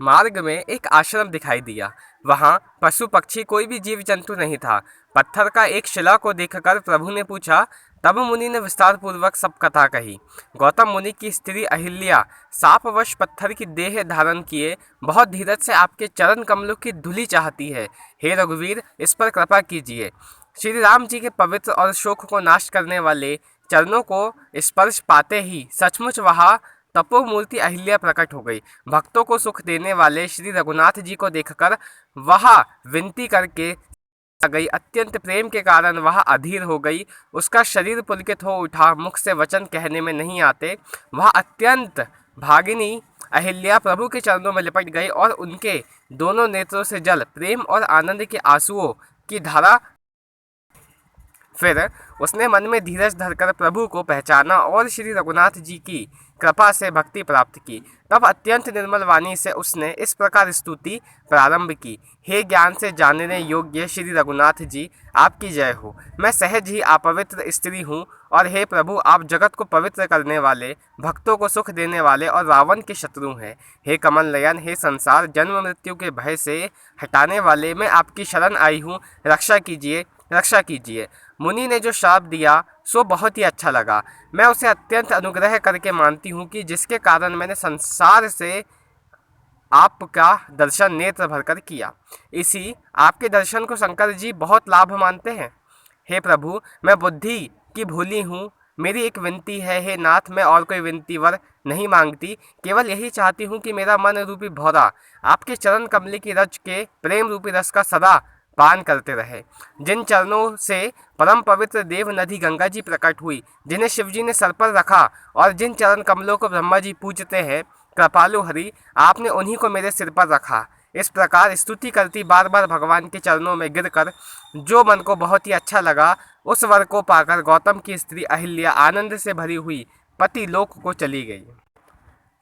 मार्ग में एक आश्रम दिखाई दिया। वहां पशु पक्षी कोई भी जीव जंतु नहीं था। पत्थर का एक शिला को देखकर प्रभु ने पूछा। तब मुनि ने विस्तार पूर्वक सब कथा कही। गौतम मुनि की स्त्री अहिल्या शापवश पत्थर की देह धारण किए बहुत धीरज से आपके चरण कमलों की धूलि चाहती है। हे रघुवीर, इस पर कृपा कीजिए। श्री राम जी के पवित्र और शोक को नाश करने वाले चरणों को स्पर्श पाते ही सचमुच वहाँ तपोमूर्ति अहिल्या प्रकट हो गई। भक्तों को सुख देने वाले श्री रघुनाथ जी को देखकर वह विनती करके आ गई। अत्यंत प्रेम के कारण वह अधीर हो गई। उसका शरीर पुलकित हो उठा। मुख से वचन कहने में नहीं आते। वह अत्यंत भागिनी अहिल्या प्रभु के चरणों में लिपट गई और उनके दोनों नेत्रों से जल, प्रेम और आनंद के आंसुओं की धारा। फिर उसने मन में धीरज धरकर प्रभु को पहचाना और श्री रघुनाथ जी की कृपा से भक्ति प्राप्त की। तब अत्यंत निर्मल वाणी से उसने इस प्रकार स्तुति प्रारंभ की। हे ज्ञान से जानने योग्य श्री रघुनाथ जी, आपकी जय हो। मैं सहज ही अपवित्र स्त्री हूँ और हे प्रभु, आप जगत को पवित्र करने वाले, भक्तों को सुख देने वाले और रावण के शत्रु हैं। हे कमल नयन, हे संसार जन्म मृत्यु के भय से हटाने वाले, मैं आपकी शरण आई हूँ। रक्षा कीजिए, रक्षा कीजिए। मुनि ने जो श्राप दिया सो बहुत ही अच्छा लगा। मैं उसे अत्यंत अनुग्रह करके मानती हूँ कि जिसके कारण मैंने संसार से आपका दर्शन नेत्र भरकर किया। इसी आपके दर्शन को शंकर जी बहुत लाभ मानते हैं। हे प्रभु, मैं बुद्धि की भूली हूँ। मेरी एक विनती है हे नाथ, मैं और कोई विनती वर नहीं मांगती, केवल यही चाहती हूँ कि मेरा मन रूपी भौरा आपके चरण कमली की रज के प्रेम रूपी रस का सदा पान करते रहे। जिन चरणों से परम पवित्र देव नदी गंगा जी प्रकट हुई, जिन्हें शिवजी ने सर पर रखा और जिन चरण कमलों को ब्रह्मा जी पूजते हैं, कृपालु हरि, आपने उन्हीं को मेरे सिर पर रखा। इस प्रकार स्तुति करती बार बार भगवान के चरणों में गिरकर जो मन को बहुत ही अच्छा लगा, उस वर को पाकर गौतम की स्त्री अहिल्या आनंद से भरी हुई पति लोक को चली गई।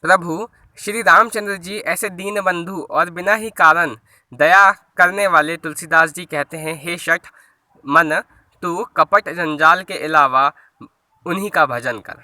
प्रभु श्री रामचंद्र जी ऐसे दीन बंधु और बिना ही कारण दया करने वाले तुलसीदास जी कहते हैं, हे शठ मन, तू कपट जंजाल के अलावा उन्हीं का भजन कर।